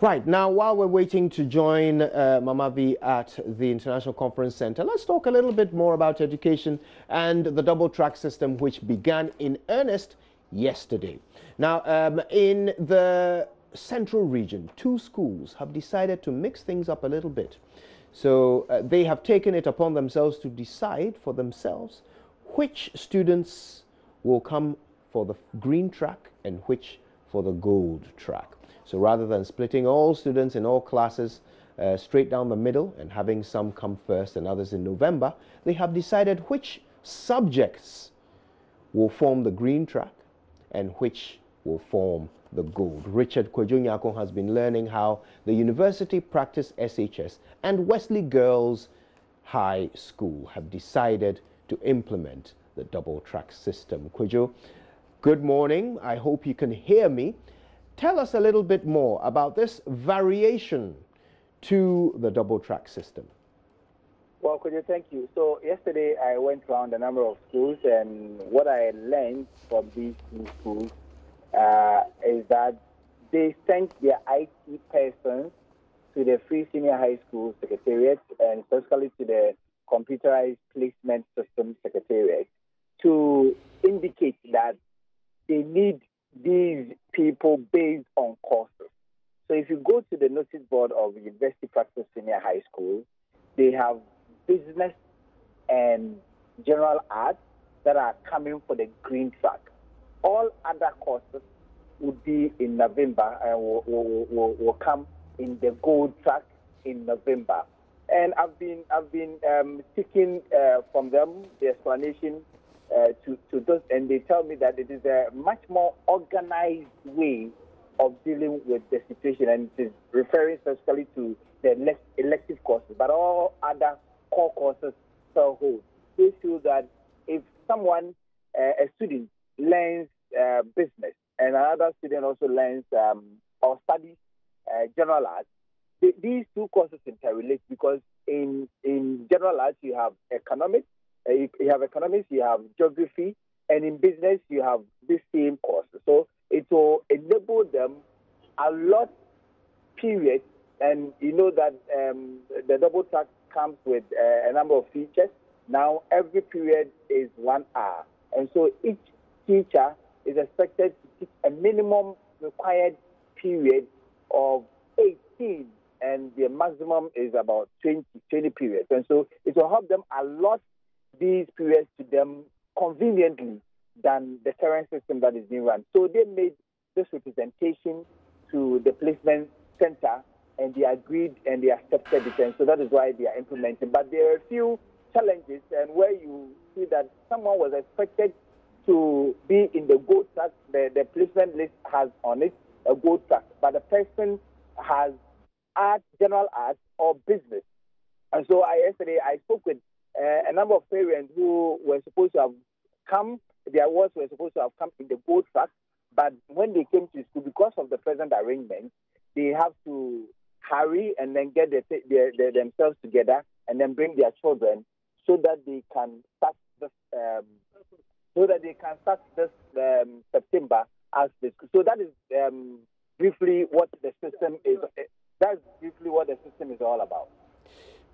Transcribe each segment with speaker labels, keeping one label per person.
Speaker 1: Right, now while we're waiting to join Mama V at the International Conference Center, let's talk a little bit more about education and the double track system, which began in earnest yesterday. Now, in the central region, 2 schools have decided to mix things up a little bit. So they have taken it upon themselves to decide for themselves which students will come for the green track and which for the gold track. So rather than splitting all students in all classes straight down the middle and having some come first and others in November, they have decided which subjects will form the green track and which will form the gold. Richard Kwejunyako has been learning how the University Practice SHS and Wesley Girls High School have decided to implement the double track system. Kwejo, good morning. I hope you can hear me. Tell us a little bit more about this variation to the double track system.
Speaker 2: Well, Kwejo, thank you. So yesterday I went around a number of schools, and what I learned from these 2 schools is that they sent their IT persons to the Free Senior High School Secretariat and specifically to the Computerized Placement System Secretariat to indicate that they need these people based on courses. So if you go to the notice board of University Practice Senior High School, they have business and general arts that are coming for the green track. All other courses would be in November and will come in the gold track in November. And I've been seeking from them the explanation to those, and they tell me that it is a much more organized way of dealing with the situation, and it is referring specifically to the elective courses, but all other core courses still hold. They feel that if someone, a student, learns business and another student also learns or studies general arts, these 2 courses interrelate because in general arts you have economics, you have geography, and in business you have the same courses. So it will enable them a lot period, and you know that the double track comes with a number of features. Now every period is 1 hour, and so each teacher is expected to teach a minimum required period of 18, and the maximum is about 20 periods. And so it will help them allot these periods to them conveniently than the current system that is being run. So they made this representation to the placement center, and they agreed and they accepted it, and so that is why they are implementing. But there are a few challenges, and where you see that someone was expected to be in the gold track, the placement list has on it a gold track, but the person has art, general arts, or business. And so yesterday I spoke with a number of parents who were supposed to have come, their awards were supposed to have come in the gold track, but when they came to school, because of the present arrangement, they have to hurry and then get themselves together and then bring their children so that they can start this September as the school. So that is briefly what the system is. That's briefly what the system is all about.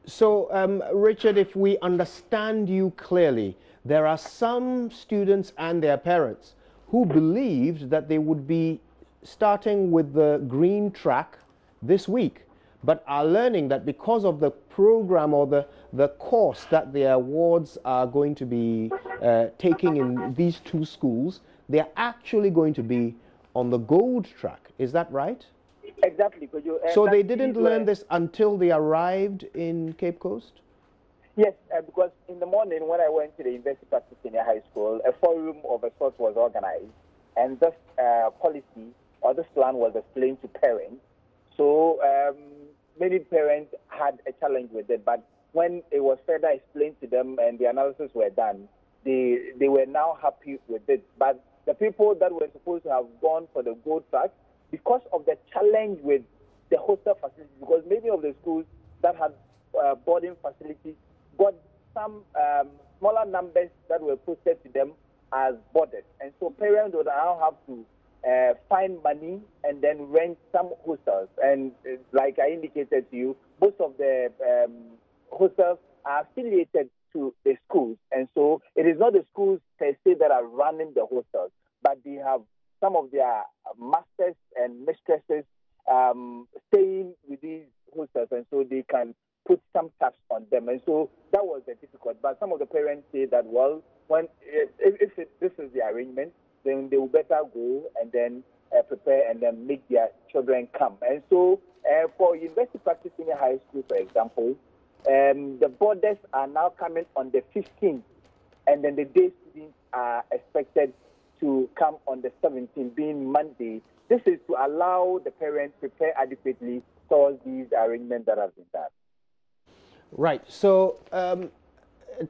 Speaker 1: So, Richard, if we understand you clearly, there are some students and their parents who believed that they would be starting with the green track this week, but are learning that because of the program or the course that their awards are going to be taking in these 2 schools, they're actually going to be on the gold track. Is that right?
Speaker 2: Exactly.
Speaker 1: So they didn't learn this until they arrived in Cape Coast?
Speaker 2: Yes, because in the morning when I went to the University Practice Senior High School, a forum of a sort was organized, and this policy or this plan was explained to parents. So many parents had a challenge with it, but when it was further explained to them and the analysis were done, they were now happy with it. But the people that were supposed to have gone for the gold track, because of the challenge with the hostel facilities, because many of the schools that had boarding facilities got some smaller numbers that were posted to them as boarded. And so parents would now have to find money and then rent some hostels. And like I indicated to you, most of the hostels are affiliated to the schools. And so it is not the schools per se that are running the hostels, but they have some of their masters and mistresses staying with these hostels, and so they can put some tax on them. And so that was difficult. But some of the parents say that, well, if this is the arrangement, then they will better go and then prepare and then make their children come. And so for University Practice Senior High School, for example, the borders are now coming on the 15th, and then the day students are expected to come on the 17th, being Monday. This is to allow the parents prepare adequately towards these arrangements that have been done.
Speaker 1: Right. So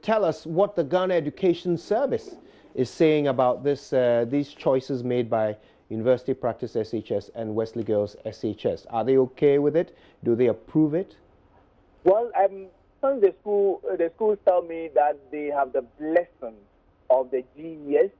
Speaker 1: tell us what the Ghana Education Service is saying about this, these choices made by University Practice SHS and Wesley Girls SHS. Are they okay with it? Do they approve it?
Speaker 2: Well, some of the schools tell me that they have the blessing of the GES.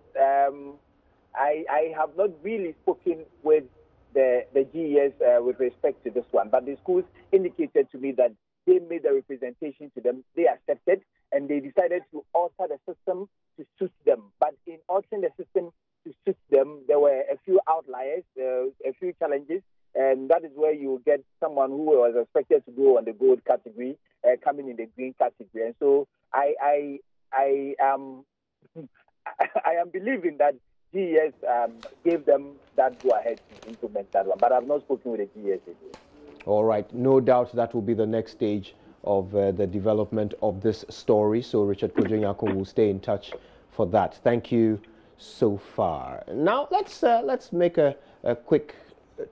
Speaker 2: I have not really spoken with the GES with respect to this one, but the schools indicated to me that they made a representation to them, they accepted, and they decided to alter the system to suit them. But in altering the system to suit them, there were a few outliers, a few challenges, and that is where you get someone who was expected to go on the gold category coming in the green category. And so I am believing that GES gave them that go-ahead to implement that one, but I've not spoken with the GES again.
Speaker 1: All right, no doubt that will be the next stage of the development of this story. So Richard Kojo-Nyarko will stay in touch for that. Thank you so far. Now let's make a quick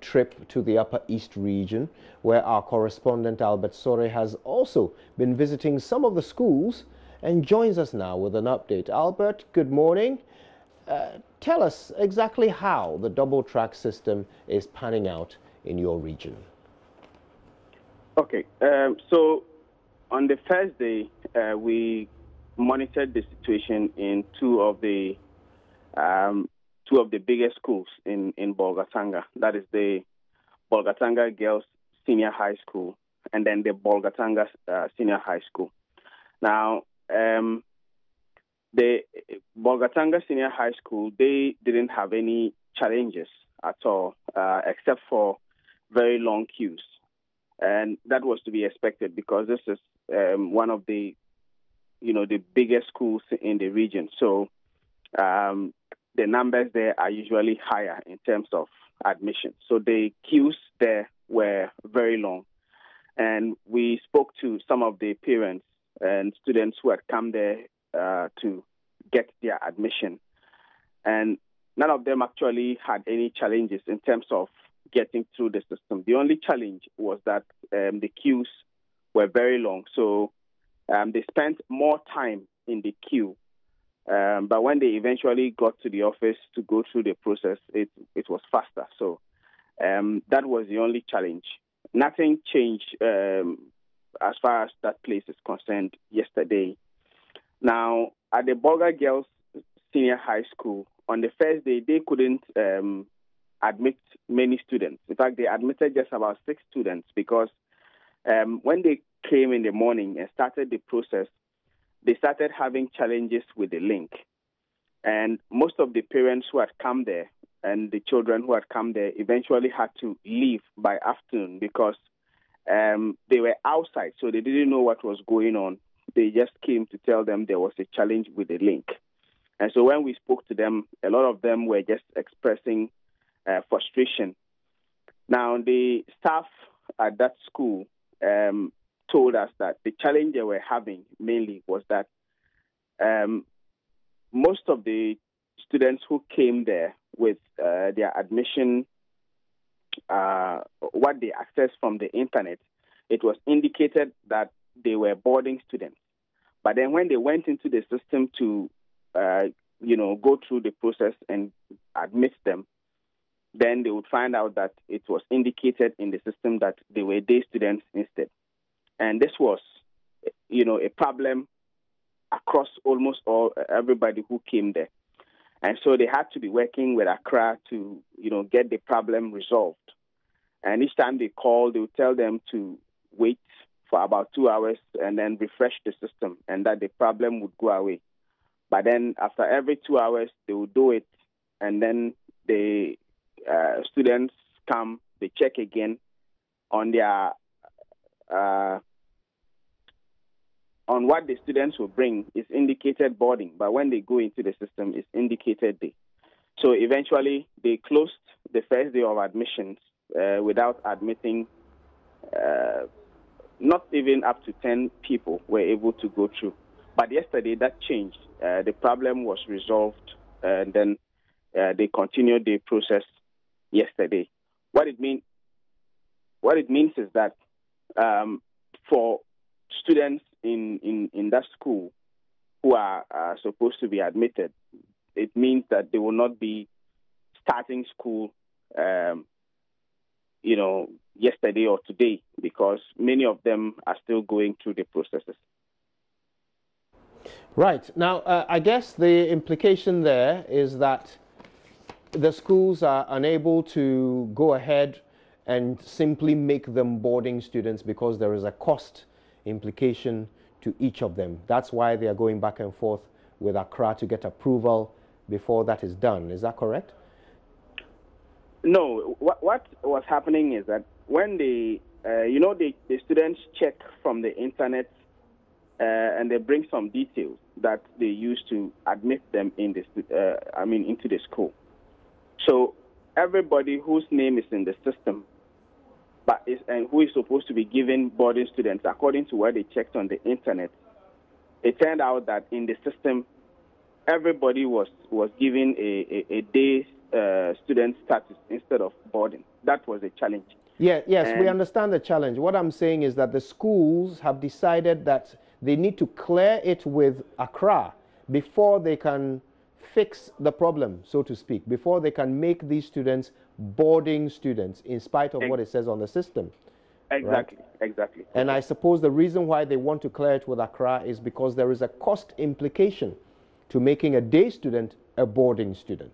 Speaker 1: trip to the Upper East region, where our correspondent Albert Sore has also been visiting some of the schools and joins us now with an update. Albert, good morning. Tell us exactly how the double track system is panning out in your region.
Speaker 3: Okay, so on the first day, we monitored the situation in two of the biggest schools in Bolgatanga. That is the Bolgatanga Girls Senior High School and then the Bolgatanga Senior High School. Now, the Bolgatanga Senior High School, they didn't have any challenges at all, except for very long queues. And that was to be expected because this is one of the biggest schools in the region. So the numbers there are usually higher in terms of admission. So the queues there were very long. And we spoke to some of the parents and students who had come there to get their admission. And none of them actually had any challenges in terms of getting through the system. The only challenge was that the queues were very long. So they spent more time in the queue. But when they eventually got to the office to go through the process, it was faster. So that was the only challenge. Nothing changed as far as that place is concerned yesterday. Now, at the Bolga Girls Senior High School, on the first day, they couldn't admit many students. In fact, they admitted just about 6 students because when they came in the morning and started the process, they started having challenges with the link. And most of the parents who had come there and the children who had come there eventually had to leave by afternoon because they were outside, so they didn't know what was going on. They just came to tell them there was a challenge with the link. And so when we spoke to them, a lot of them were just expressing frustration. Now, the staff at that school told us that the challenge they were having mainly was that most of the students who came there with their admission, what they accessed from the internet, it was indicated that they were boarding students. But then when they went into the system to, go through the process and admit them, then they would find out that it was indicated in the system that they were day students instead. And this was, a problem across almost everybody who came there. And so they had to be working with Accra to, get the problem resolved. And each time they call, they would tell them to wait for about 2 hours and then refresh the system, and that the problem would go away. But then after every 2 hours, they would do it, and then the students come, they check again on their on what the students will bring is indicated boarding, but when they go into the system, it's indicated day. So eventually, they closed the first day of admissions without admitting. Not even up to 10 people were able to go through. But yesterday, that changed. The problem was resolved, and then they continued the process yesterday. What it means is that for students in that school who are supposed to be admitted, it means that they will not be starting school, yesterday or today, because many of them are still going through the processes.
Speaker 1: Right. Now, I guess the implication there is that the schools are unable to go ahead and simply make them boarding students because there is a cost implication to each of them. That's why they are going back and forth with Accra to get approval before that is done. Is that correct?
Speaker 3: No. What was happening is that when the students check from the internet and they bring some details that they use to admit them into the school. So everybody whose name is in the system, and who is supposed to be given boarding students, according to what they checked on the internet, it turned out that in the system, everybody was given a day student status instead of boarding. That was a challenge.
Speaker 1: Yeah, yes, we understand the challenge. What I'm saying is that the schools have decided that they need to clear it with Accra before they can fix the problem, so to speak, before they can make these students boarding students in spite of what it says on the system.
Speaker 3: Exactly,
Speaker 1: right?
Speaker 3: Exactly.
Speaker 1: And I suppose the reason why they want to clear it with Accra is because there is a cost implication to making a day student a boarding student.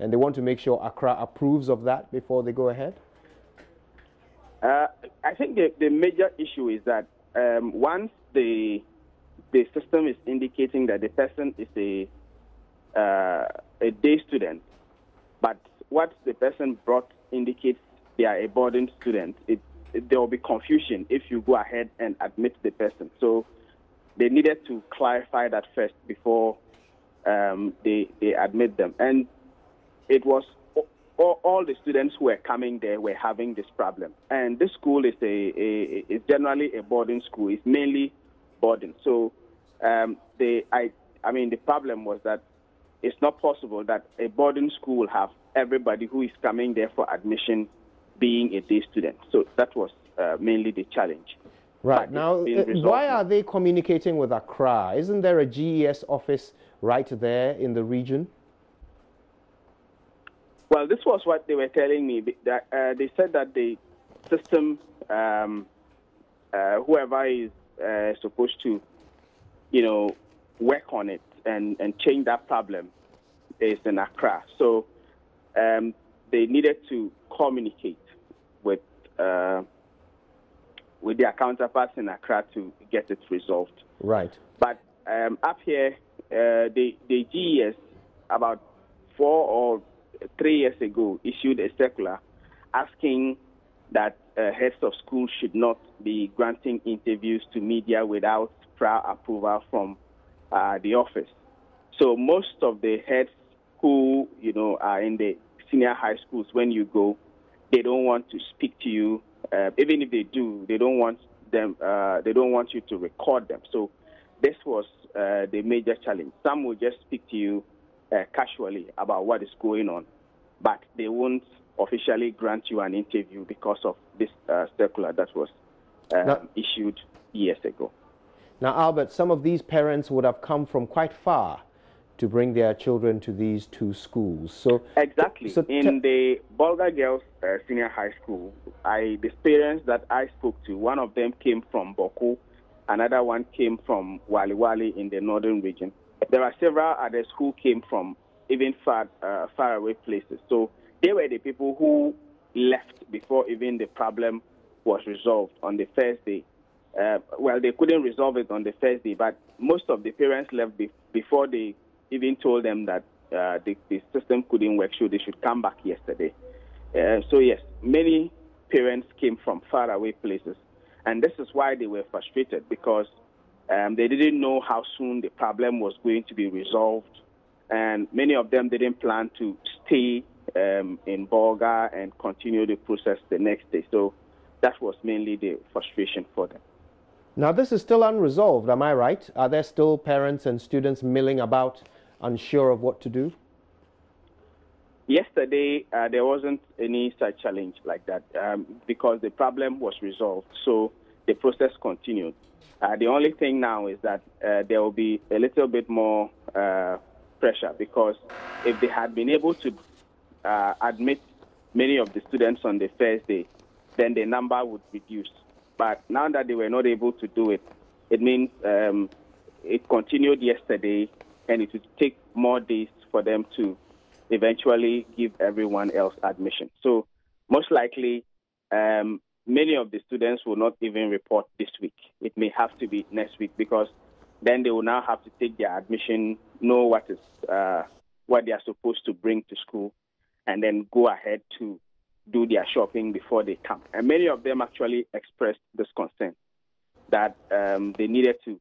Speaker 1: And they want to make sure Accra approves of that before they go ahead?
Speaker 3: I think the major issue is that once the system is indicating that the person is a day student, but what the person brought indicates they are a boarding student, there will be confusion if you go ahead and admit the person. So they needed to clarify that first before they admit them. And it was all the students who were coming there were having this problem. And this school is generally a boarding school. It's mainly boarding. So the problem was that it's not possible that a boarding school will have everybody who is coming there for admission being a day student. So that was mainly the challenge.
Speaker 1: Right. Now, why are they communicating with Accra? Isn't there a GES office right there in the region?
Speaker 3: Well, this was what they were telling me. That they said that the system, whoever is supposed to, work on it and change that problem is in Accra. So they needed to communicate with their counterparts in Accra to get it resolved.
Speaker 1: Right.
Speaker 3: But up here, the GES about 4 or 3 years ago issued a circular asking that heads of schools should not be granting interviews to media without prior approval from the office. So most of the heads who are in the senior high schools, when you go, they don't want to speak to you. Even if they do, they don't want them. They don't want you to record them. So this was the major challenge. Some will just speak to you casually about what is going on, but they won't officially grant you an interview because of this circular that was issued years ago.
Speaker 1: Now, Albert, some of these parents would have come from quite far to bring their children to these two schools. So
Speaker 3: exactly. So in the Wesley Girls Senior High School, the parents that I spoke to, one of them came from Boko, another one came from Wali Wali in the northern region. There are several others who came from even far away places. So they were the people who left before even the problem was resolved on the first day. Well, they couldn't resolve it on the first day, but most of the parents left before they even told them that the system couldn't work, so they should come back yesterday. So yes, many parents came from far away places, and this is why they were frustrated, because they didn't know how soon the problem was going to be resolved, and many of them didn't plan to stay in Bolga and continue the process the next day. So that was mainly the frustration for them.
Speaker 1: Now, this is still unresolved, am I right? Are there still parents and students milling about, unsure of what to do?
Speaker 3: Yesterday, there wasn't any such challenge like that because the problem was resolved. So the process continued. The only thing now is that there will be a little bit more pressure, because if they had been able to admit many of the students on the first day, then the number would reduce. But now that they were not able to do it, it means it continued yesterday, and it would take more days for them to eventually give everyone else admission. So most likely, many of the students will not even report this week. It may have to be next week, because then they will now have to take their admission, know what they are supposed to bring to school, and then go ahead to do their shopping before they come. And many of them actually expressed this concern that they needed to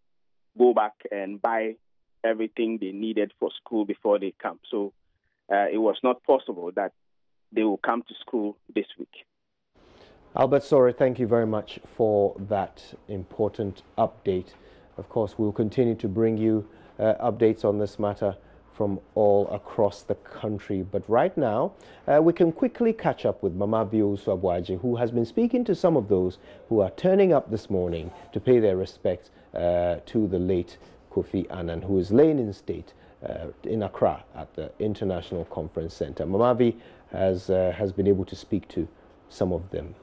Speaker 3: go back and buy everything they needed for school before they come. So it was not possible that they will come to school this week.
Speaker 1: Albert Sore, thank you very much for that important update. Of course, we'll continue to bring you updates on this matter from all across the country. But right now, we can quickly catch up with Mama Bio Swabwaji, who has been speaking to some of those who are turning up this morning to pay their respects to the late Kofi Annan, who is laying in state in Accra at the International Conference Center. Mama B has been able to speak to some of them.